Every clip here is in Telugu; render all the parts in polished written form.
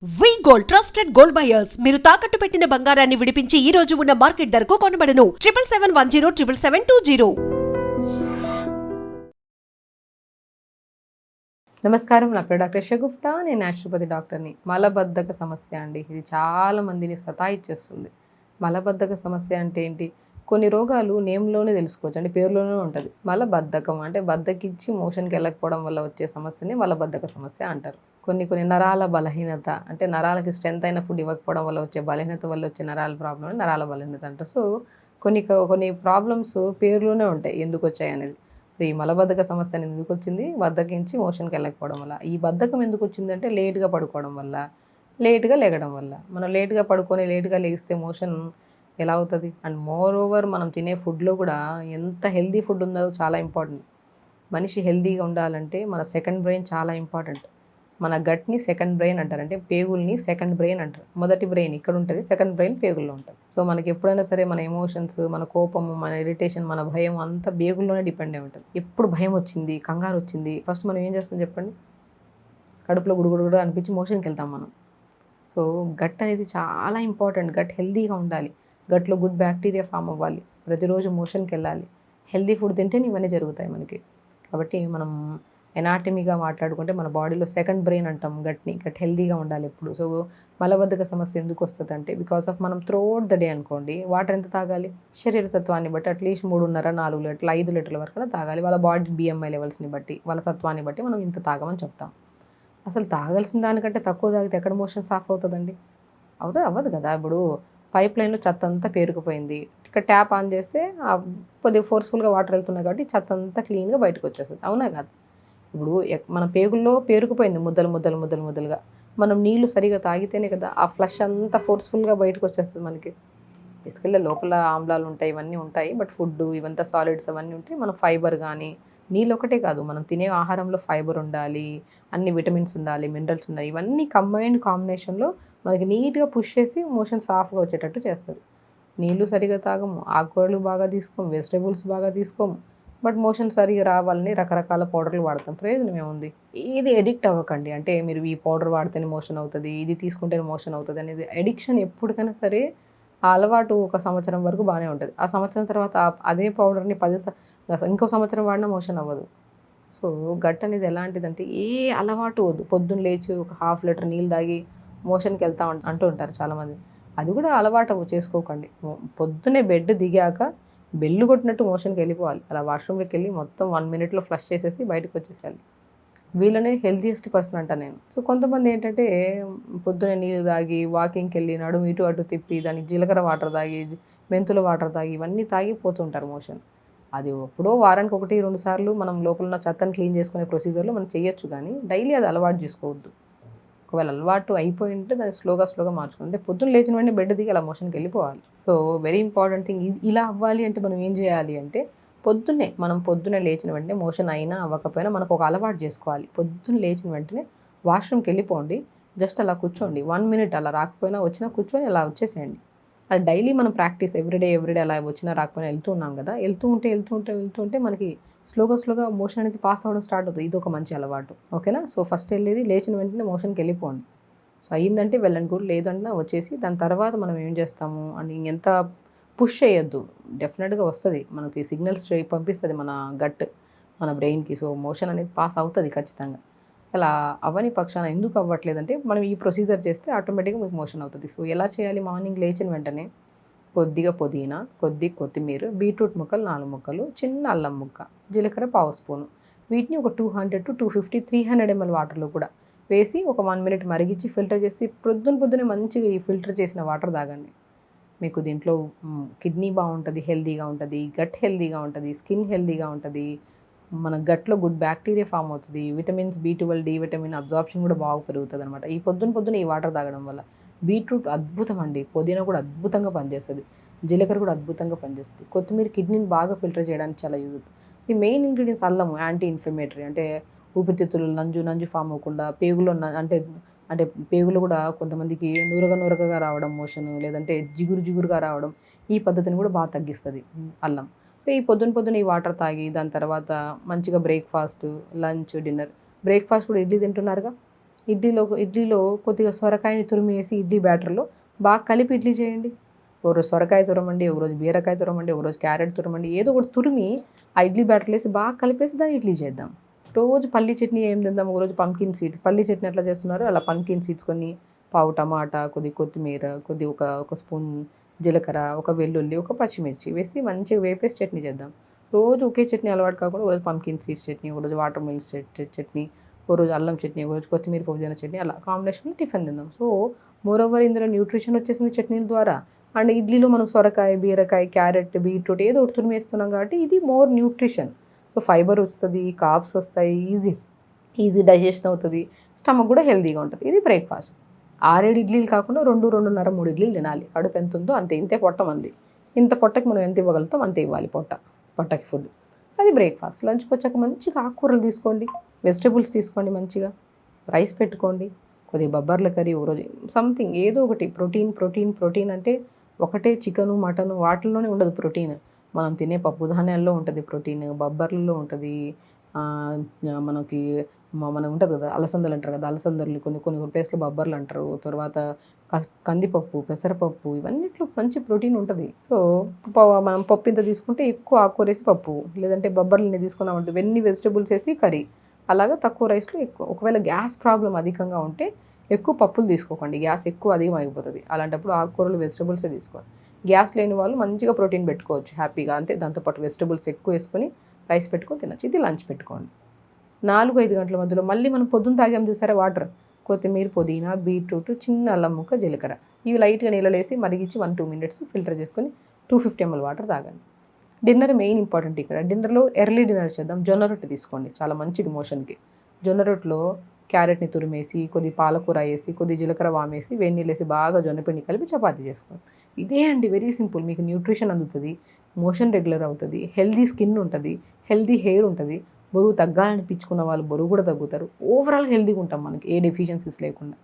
గోల్డ్ ట్రస్టెడ్ గోల్డ్ బయర్స్ మీరు తాకట్టు పెట్టిన బంగారాన్ని విడిపించి ఈ రోజు ఉన్న మార్కెట్ ధరకు కొనబడను. 7771077720. నమస్కారం, నా పేరు డాక్టర్ షగుప్తా. నేను న్యాచురోపతి డాక్టర్ని. మలబద్ధక సమస్య అండి, ఇది చాలా మందిని సతాయిచ్చేస్తుంది. మలబద్ధక సమస్య అంటే ఏంటి? కొన్ని రోగాలు నేమ్లోనే తెలుసుకోవచ్చు, అంటే పేరులోనే ఉంటుంది. మలబద్ధకం అంటే బద్ధకిచ్చి మోషన్కి వెళ్ళకపోవడం వల్ల వచ్చే సమస్యని మలబద్ధక సమస్య అంటారు. కొన్ని నరాల బలహీనత, అంటే నరాలకి స్ట్రెంత్ అయిన ఫుడ్ ఇవ్వకపోవడం వల్ల వచ్చే బలహీనత వల్ల వచ్చే నరాల ప్రాబ్లం నరాల బలహీనత అంటారు. సో కొన్ని ప్రాబ్లమ్స్ పేరులోనే ఉంటాయి ఎందుకు వచ్చాయి అనేది. సో ఈ మలబద్ధక సమస్య అనేది ఎందుకు వచ్చింది? బద్ధకించి మోషన్కి వెళ్ళకపోవడం వల్ల. ఈ బద్ధకం ఎందుకు వచ్చిందంటే లేట్గా పడుకోవడం వల్ల, లేట్గా లేగడం వల్ల. మనం లేట్గా పడుకొని లేట్గా లేగిస్తే మోషన్ ఎలా అవుతుంది? అండ్ మోర్ ఓవర్ మనం తినే ఫుడ్లో కూడా ఎంత హెల్దీ ఫుడ్ ఉందో చాలా ఇంపార్టెంట్. మనిషి హెల్దీగా ఉండాలంటే మన సెకండ్ బ్రెయిన్ చాలా ఇంపార్టెంట్. మన గట్ని సెకండ్ బ్రెయిన్ అంటారు, అంటే పేగుల్ని సెకండ్ బ్రెయిన్ అంటారు. మొదటి బ్రెయిన్ ఇక్కడ ఉంటుంది, సెకండ్ బ్రెయిన్ పేగుల్లో ఉంటుంది. సో మనకి ఎప్పుడైనా సరే మన ఎమోషన్స్, మన కోపము, మన ఇరిటేషన్, మన భయం అంతా పేగుల్లోనే డిపెండ్ అయి ఉంటుంది. ఎప్పుడు భయం వచ్చింది, కంగారు వచ్చింది, ఫస్ట్ మనం ఏం చేస్తాం చెప్పండి? కడుపులో గుడుగుడు అనిపించి మోషన్కి వెళ్తాం మనం. సో గట్ అనేది చాలా ఇంపార్టెంట్. గట్ హెల్దీగా ఉండాలి, గట్లో గుడ్ బ్యాక్టీరియా ఫామ్ అవ్వాలి, ప్రతిరోజు మోషన్కి వెళ్ళాలి, హెల్దీ ఫుడ్ తింటేనే ఇవన్నీ జరుగుతాయి మనకి. కాబట్టి మనం ఎనాటమీగా మాట్లాడుకుంటే మన బాడీలో సెకండ్ బ్రెయిన్ అంటాం గట్ని. గట్ హెల్దీగా ఉండాలి ఎప్పుడు. సో మలబద్ధక సమస్య ఎందుకు వస్తుంది అంటే బికాస్ ఆఫ్ మనం త్రూఅవుట్ ద డే అనుకోండి వాటర్ ఎంత తాగాలి? శరీర తత్వాన్ని బట్టి అట్లీస్ట్ 3.5 4 లీటర్లు 5 లీటర్ల వరకు తాగాలి. వాళ్ళ బాడీ BMI లెవెల్స్ని బట్టి, వాళ్ళ తత్వాన్ని బట్టి మనం ఇంత తాగమని చెప్తాం. అసలు తాగాల్సిన దానికంటే తక్కువ తాగితే ఎక్కడ మోషన్ సాఫ్ అవుతుందండి? అవ్వదు కదా. ఇప్పుడు పైప్ లైన్లో చెత్త అంతా పేరుకుపోయింది, ఇక్కడ ట్యాప్ ఆన్ చేస్తే కొద్దిగా ఫోర్స్ఫుల్గా వాటర్ వెళ్తున్నాయి కాబట్టి చెత్త అంతా క్లీన్గా బయటకు వచ్చేస్తుంది, అవునా కాదు? ఇప్పుడు మన పేగుల్లో పేరుకుపోయింది ముద్దలుగా. మనం నీళ్లు సరిగా తాగితేనే కదా ఆ ఫ్లష్ అంతా ఫోర్స్ఫుల్గా బయటకు వచ్చేస్తుంది మనకి. బేసికల్గా లోపల ఆమ్లాలు ఉంటాయి, ఇవన్నీ ఉంటాయి, బట్ ఫుడ్ ఇవంతా సాలిడ్స్ అవన్నీ ఉంటాయి. మనం ఫైబర్ కానీ నీళ్ళు ఒకటే కాదు, మనం తినే ఆహారంలో ఫైబర్ ఉండాలి, అన్ని విటమిన్స్ ఉండాలి, మినరల్స్ ఉండాలి, ఇవన్నీ కంబైన్డ్ కాంబినేషన్లో మనకి నీట్గా పుష్ చేసి మోషన్ సాఫ్గా వచ్చేటట్టు చేస్తుంది. నీళ్ళు సరిగా తాగము, ఆకుకూరలు బాగా తీసుకోము, వెజిటేబుల్స్ బాగా తీసుకోము, బట్ మోషన్ సరిగా రావాలని రకరకాల పౌడర్లు వాడతాం. ప్రయోజనం ఏముంది? ఇది ఎడిక్ట్ అవ్వకండి. అంటే మీరు ఈ పౌడర్ వాడితేనే మోషన్ అవుతుంది, ఇది తీసుకుంటేనే మోషన్ అవుతుంది అనేది ఎడిక్షన్ ఎప్పటికైనా సరే ఆ అలవాటు ఒక సంవత్సరం వరకు బాగానే ఉంటుంది. ఆ సంవత్సరం తర్వాత అదే పౌడర్ని ఇంకో సంవత్సరం వాడినా మోషన్ అవ్వదు. సో గట్ అనేది ఎలాంటిదంటే ఏ అలవాటు వద్దు. పొద్దున్న లేచి ఒక 1/2 లీటర్ నీళ్ళు తాగి మోషన్కి వెళ్తా అంటూ ఉంటారు చాలామంది. అది కూడా అలవాటు చేసుకోకండి. పొద్దున్నే బెడ్ దిగాక బెల్లు కొట్టినట్టు మోషన్కి వెళ్ళిపోవాలి. అలా వాష్రూమ్లోకి వెళ్ళి మొత్తం 1 మినిట్లో ఫ్లష్ చేసేసి బయటకు వచ్చేసేయాలి. వీళ్ళనే హెల్తీయెస్ట్ పర్సన్ అంట నేను. సో కొంతమంది ఏంటంటే పొద్దున్నే నీళ్ళు తాగి వాకింగ్కి వెళ్ళి నడుము ఇటు అటు తిప్పి దానికి జీలకర్ర వాటర్ తాగి, మెంతుల వాటర్ తాగి, ఇవన్నీ తాగి పోతుంటారు మోషన్. అది ఎప్పుడో వారానికి 1 2 సార్లు మనం లోపల ఉన్న చెత్తను క్లీన్ చేసుకునే ప్రొసీజర్లో మనం చేయొచ్చు, కానీ డైలీ అది అలవాటు చేసుకోవద్దు. ఒకవేళ అలవాటు అయిపోయి ఉంటే దాన్ని స్లోగా మార్చుకోవాలి. అంటే పొద్దున్న లేచిన వెంటనే బెడ్ దిగి అలా మోషన్కి వెళ్ళిపోవాలి. So very important thing. ఇలా అవ్వాలి అంటే మనం ఏం చేయాలి అంటే పొద్దున్నే లేచిన వెంటనే మోషన్ అయినా అవ్వకపోయినా మనకు ఒక అలవాటు చేసుకోవాలి. పొద్దున్న లేచిన వెంటనే వాష్రూమ్కి వెళ్ళిపోండి, జస్ట్ అలా కూర్చోండి 1 మినిట్. అలా రాకపోయినా వచ్చినా కూర్చొని అలా వచ్చేసేయండి. అది డైలీ మనం ప్రాక్టీస్ ఎవ్రీడే అలా వచ్చినా రాకపోయినా వెళ్తూ ఉన్నాం కదా. వెళ్తూ ఉంటే మనకి స్లోగా మోషన్ అనేది పాస్ అవ్వడం స్టార్ట్ అవుతుంది. ఇది ఒక మంచి అలవాటు, ఓకేనా? సో ఫస్ట్ వెళ్ళేది లేచిన వెంటనే మోషన్కి వెళ్ళిపోండి. సో అయ్యిందంటే వెళ్ళండి, కూడా లేదన్నా వచ్చేసి దాని తర్వాత మనం ఏం చేస్తాము అని ఇంకెంత పుష్ చేయొద్దు. డెఫినెట్గా వస్తుంది, మనకి సిగ్నల్స్ పంపిస్తుంది మన గట్ మన బ్రెయిన్కి. సో మోషన్ అనేది పాస్ అవుతుంది ఖచ్చితంగా. అలా అవ్వని పక్షాన ఎందుకు అవ్వట్లేదంటే మనం ఈ ప్రొసీజర్ చేస్తే ఆటోమేటిక్గా మీకు మోషన్ అవుతుంది. సో ఎలా చేయాలి? మార్నింగ్ లేచిన వెంటనే కొద్దిగా పుదీనా, కొత్తిమీర, బీట్రూట్ ముక్కలు 4 ముక్కలు, చిన్న అల్లం ముక్క, జీలకర్ర 1/2 స్పూను, వీటిని ఒక 200 to 250 300 ml వాటర్లో కూడా వేసి ఒక 1 మినిట్ మరిగించి ఫిల్టర్ చేసి పొద్దున్నే మంచిగా ఈ ఫిల్టర్ చేసిన వాటర్ తాగండి. మీకు దీంట్లో కిడ్నీ బాగుంటుంది, హెల్దీగా ఉంటుంది, గట్ హెల్దీగా ఉంటుంది, స్కిన్ హెల్దీగా ఉంటుంది, మన గట్లో గుడ్ బ్యాక్టీరియా ఫామ్ అవుతుంది, vitamins B12 D vitamin absorption కూడా బాగా పెరుగుతుంది అనమాట ఈ పొద్దున్న ఈ వాటర్ తాగడం వల్ల. బీట్రూట్ అద్భుతం అండి, పుదీనా కూడా అద్భుతంగా పనిచేస్తుంది, జీలకర్ర కూడా అద్భుతంగా పనిచేస్తుంది, కొత్తిమీర కిడ్నీని బాగా ఫిల్టర్ చేయడానికి చాలా యూజ్ అవుతుంది. ఈ మెయిన్ ఇంగ్రీడియంట్స్ అల్లము యాంటీ ఇన్ఫ్లమేటరీ, అంటే ఊపిరితిత్తులు నంజు ఫామ్ అవ్వకుండా, పేగులో అంటే పేగులు కూడా కొంతమందికి నూరగా రావడం మోషన్, లేదంటే జిగురుగా రావడం, ఈ పద్ధతిని కూడా బాగా తగ్గిస్తుంది అల్లం. సో ఈ పొద్దున్న ఈ వాటర్ తాగి దాని తర్వాత మంచిగా బ్రేక్ఫాస్ట్, లంచ్, డిన్నర్. బ్రేక్ఫాస్ట్ కూడా ఇడ్లీ తింటున్నారుగా, ఇడ్లీలో కొద్దిగా సొరకాయని తురిమేసి ఇడ్లీ బ్యాటర్లో బాగా కలిపి ఇడ్లీ చేయండి. ఒకరోజు సొరకాయ తురమండి, ఒకరోజు బీరకాయ తురమండి, ఒకరోజు క్యారెట్ తురమండి, ఏదో ఒకటి తురిమి ఆ ఇడ్లీ బ్యాటర్లో వేసి బాగా కలిపేసి దాన్ని ఇడ్లీ చేద్దాం. రోజు పల్లీ చట్నీ ఏం తిందాం, ఒకరోజు పంకిన్ సీడ్స్, పల్లీ చట్నీ ఎట్లా చేస్తున్నారు అలా పంకిన్ సీడ్స్ కొన్ని, పావు టమాటా, కొద్ది కొత్తిమీర, కొద్ది ఒక స్పూన్ జీలకర్ర, ఒక వెల్లుల్లి, ఒక పచ్చిమిర్చి వేసి మంచిగా వేపేసి చట్నీ చేద్దాం. రోజు ఒకే చట్నీ అలవాటు కాకుండా ఒకరోజు పంకిన్ సీడ్స్ చట్నీ, ఒకరోజు వాటర్ మిల్క్ చట్నీ, ఒకరోజు అల్లం చట్నీ, ఒకరోజు కొత్తిమీర పుదీనా చట్నీ, అలా కాంబినేషన్లో టిఫిన్ తిందాం. సో మోర్ ఓవర్ ఇందులో న్యూట్రిషన్ వచ్చేసింది చట్నీల ద్వారా. అండ్ ఇడ్లీలో మనం సొరకాయ, బీరకాయ, క్యారెట్, బీట్రూట్ ఏదో ఒకటి తురిమేస్తున్నాం కాబట్టి ఇది మోర్ న్యూట్రిషన్. సో ఫైబర్ వస్తుంది, కార్బ్స్ వస్తాయి, ఈజీ డైజెషన్ అవుతుంది, స్టమక్ కూడా హెల్తీగా ఉంటుంది. ఇది బ్రేక్ఫాస్ట్. 6-7 ఇడ్లీలు కాకుండా 2, 2.5, 3 ఇడ్లీలు తినాలి. కడుపు ఎంత ఉందో అంతే, ఇంతే పొట్ట మంది, ఇంత పొట్టకి మనం ఎంత ఇవ్వగలుగుతాం అంతే ఇవ్వాలి పొట్టకి ఫుడ్. అది బ్రేక్ఫాస్ట్. లంచ్కి వచ్చాక మంచిగా ఆకుకూరలు తీసుకోండి, వెజిటబుల్స్ తీసుకోండి, మంచిగా రైస్ పెట్టుకోండి, కొద్దిగా బొబ్బర్ల కర్రీ, ఒకరోజు సంథింగ్ ఏదో ఒకటి ప్రోటీన్ అంటే ఒకటే చికెను, మటను వాటిల్లోనే ఉండదు ప్రోటీన్. మనం తినే పప్పు ధాన్యాల్లో ఉంటుంది ప్రోటీన్, బొబ్బర్లలో ఉంటుంది, మనకి మనం ఉంటుంది కదా అలసందలు అంటారు కదా, అలసందలు కొన్ని ప్లేస్లో బొబ్బర్లు అంటారు, తర్వాత కందిపప్పు, పెసరపప్పు, ఇవన్నిట్లో మంచి ప్రోటీన్ ఉంటుంది. సో మనం పప్పు ఇంత తీసుకుంటే ఎక్కువ ఆకుకూరేసి పప్పు, లేదంటే బొబ్బర్లని తీసుకున్నామంటే ఇవన్నీ వెజిటబుల్స్ వేసి కర్రీ, అలాగా తక్కువ రైస్లో ఎక్కువ. ఒకవేళ గ్యాస్ ప్రాబ్లం అధికంగా ఉంటే ఎక్కువ పప్పులు తీసుకోకండి, గ్యాస్ ఎక్కువ అధికం అయిపోతుంది. అలాంటప్పుడు ఆకుకూరలు, వెజిటబుల్సే తీసుకోండి. గ్యాస్ లేని వాళ్ళు మంచిగా ప్రోటీన్ పెట్టుకోవచ్చు హ్యాపీగా, అంటే దాంతోపాటు వెజిటబుల్స్ ఎక్కువ వేసుకొని రైస్ పెట్టుకొని తినచ్చు. ఇది లంచ్ పెట్టుకోండి. 4-5 గంటల మధ్యలో మళ్ళీ మనం పొద్దున్న తాగాం చూసారా వాటర్, కొత్తిమీర, పుదీనా, బీట్రూట్, చిన్న అల్లం ముక్క, జీలకర్ర, ఇవి లైట్గా నీళ్ళలో వేసి మరిగించి 1-2 మినిట్స్ ఫిల్టర్ చేసుకొని 250 ml వాటర్ తాగండి. డిన్నర్ మెయిన్ ఇంపార్టెంట్ ఇక్కడ. డిన్నర్లో ఎర్లీ డిన్నర్ చేద్దాం. జొన్న రొట్టె తీసుకోండి, చాలా మంచిది మోషన్కి. జొన్న రొట్టెలో క్యారెట్ని తురిమేసి, కొద్ది పాలకూర వేసి, కొద్ది జీలకర్ర వామేసి, వేడి నీళ్ళు వేసి బాగా జొన్నపిండి కలిపి చపాతీ చేసుకోండి. ఇదే అండి, వెరీ సింపుల్. మీకు న్యూట్రిషన్ అందుతుంది, మోషన్ రెగ్యులర్ అవుతుంది, హెల్దీ స్కిన్ ఉంటుంది, హెల్దీ హెయిర్ ఉంటుంది, బరువు తగ్గాలనిపించుకున్న వాళ్ళు బరువు కూడా తగ్గుతారు, ఓవరాల్ హెల్దీగా ఉంటాం మనకి ఏ డెఫిషియన్సీస్ లేకుండా.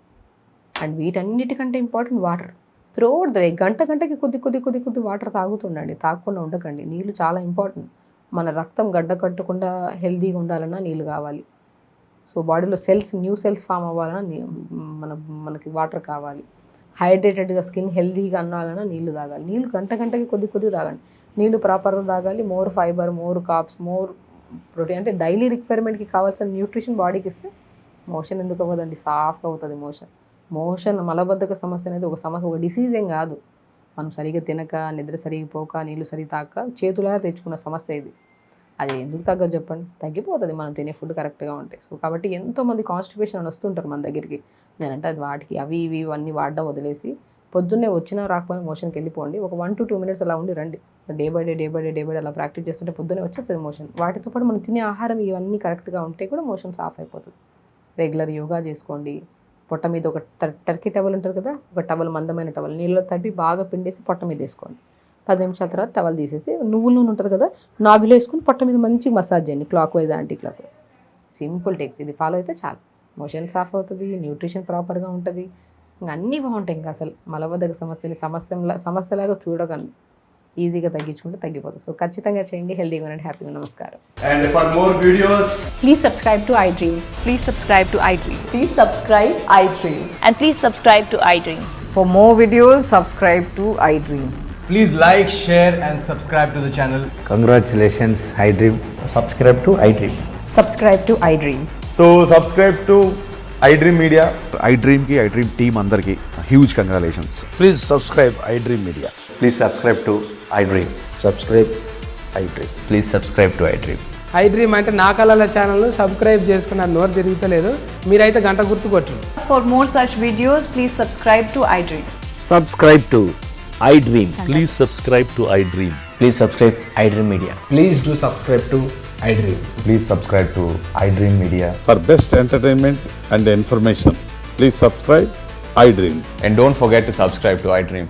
అండ్ వీటన్నిటికంటే important water. Throughout the day గంటకి కొద్ది వాటర్ తాగుతుండండి, తాగకుండా ఉండకండి. నీళ్ళు చాలా ఇంపార్టెంట్. మన రక్తం గడ్డ కట్టకుండా హెల్దీగా ఉండాలన్నా నీళ్ళు కావాలి. సో బాడీలో న్యూ సెల్స్ ఫామ్ అవ్వాలన్నా మనకి వాటర్ కావాలి. హైడ్రేటెడ్గా స్కిన్ హెల్దీగా అన్నాలన్నా నీళ్ళు తాగాలి. నీళ్ళు గంటకి కొద్ది తాగండి. నీళ్ళు ప్రాపర్గా తాగాలి. More fibre, more carbs, more protein, అంటే డైలీ రిక్వైర్మెంట్కి కావాల్సిన న్యూట్రిషన్ బాడీకి ఇస్తే మోషన్ ఎందుకు అవ్వదండి, సాఫ్ట్గా అవుతుంది మోషన్. మలబద్ధక సమస్య అనేది ఒక డిసీజ్ ఏం కాదు. మనం సరిగ్గా తినక, నిద్ర సరిగ్గా పోక, నీళ్ళు సరిగ్గా తాక చేతులాగా తెచ్చుకున్న సమస్య ఇది. అది ఎందుకు తగ్గదు చెప్పండి, తగ్గిపోతుంది మనం తినే ఫుడ్ కరెక్ట్గా ఉంటాయి. సో కాబట్టి ఎంతోమంది కాన్స్టిపేషన్ అని వస్తుంటారు మన దగ్గరికి. నేనంటే అది వాటికి అవి ఇవన్నీ వాడడం వదిలేసి పొద్దున్నే వచ్చినా రాకపోయినా మోషన్కి వెళ్ళిపోండి. ఒక 1 to 2 minutes అలా ఉండి రండి. డే బై డే అలా ప్రాక్టీస్ చేస్తుంటే పొద్దున్నే వచ్చేస్తుంది మోషన్. వాటితో పాటు మనం తినే ఆహారం ఇవన్నీ కరెక్ట్గా ఉంటే కూడా మోషన్ సాఫ్ అయిపోతుంది. రెగ్యులర్ యోగా చేసుకోండి. పొట్ట మీద ఒక టర్కీ టవల్ ఉంటుంది కదా, ఒక టవల్, మందమైన టవల్ నీళ్ళలో తడిపి బాగా పిండేసి పొట్ట మీద వేసుకోండి. 10 నిమిషాల తర్వాత టవల్ తీసేసి నువ్వుల నూనె ఉంటుంది కదా, నాభిలో వేసుకొని పొట్ట మీద మంచిగా మసాజ్ చేయండి, clockwise, anticlockwise. Simple టెక్స్. ఇది ఫాలో అయితే చాలు, మోషన్ సాఫ్ అవుతుంది, న్యూట్రిషన్ ప్రాపర్గా ఉంటుంది, ఇంకా అన్నీ బాగుంటాయి. ఇంకా అసలు మలబద్ధక సమస్యలాగా చూడకండి, ఈజీగా తగ్గించుకుంటే తగ్గిపోతుంది. సో ఖచ్చితంగా చేయండి, హెల్దీగా ఉండండి, హ్యాపీగా. నమస్కారం. And for more videos, please subscribe to iDream. Please subscribe to iDream. Please subscribe iDream. And please subscribe to iDream. For more videos, subscribe to iDream. please like, share and subscribe to the channel. Congratulations, iDream. Subscribe to iDream. Subscribe to iDream. So subscribe to iDream Media. iDream ki iDream team అందరికి huge congratulations. Please subscribe iDream Media. Please subscribe to iDream. Subscribe iDream. Please subscribe to iDream. iDream అంటే నా కళల ఛానల్ సబ్స్క్రైబ్ చేసుకున్న నోరు తిరుగుతలేదు, మీరైతే గంట గుర్తు కొట్టండి. For more such videos, please subscribe to iDream. Subscribe to iDream. Please subscribe to iDream. Please subscribe iDream Media. Please do subscribe to iDream. Please subscribe to iDream Media. For best entertainment and information, please subscribe iDream. And don't forget to subscribe to iDream.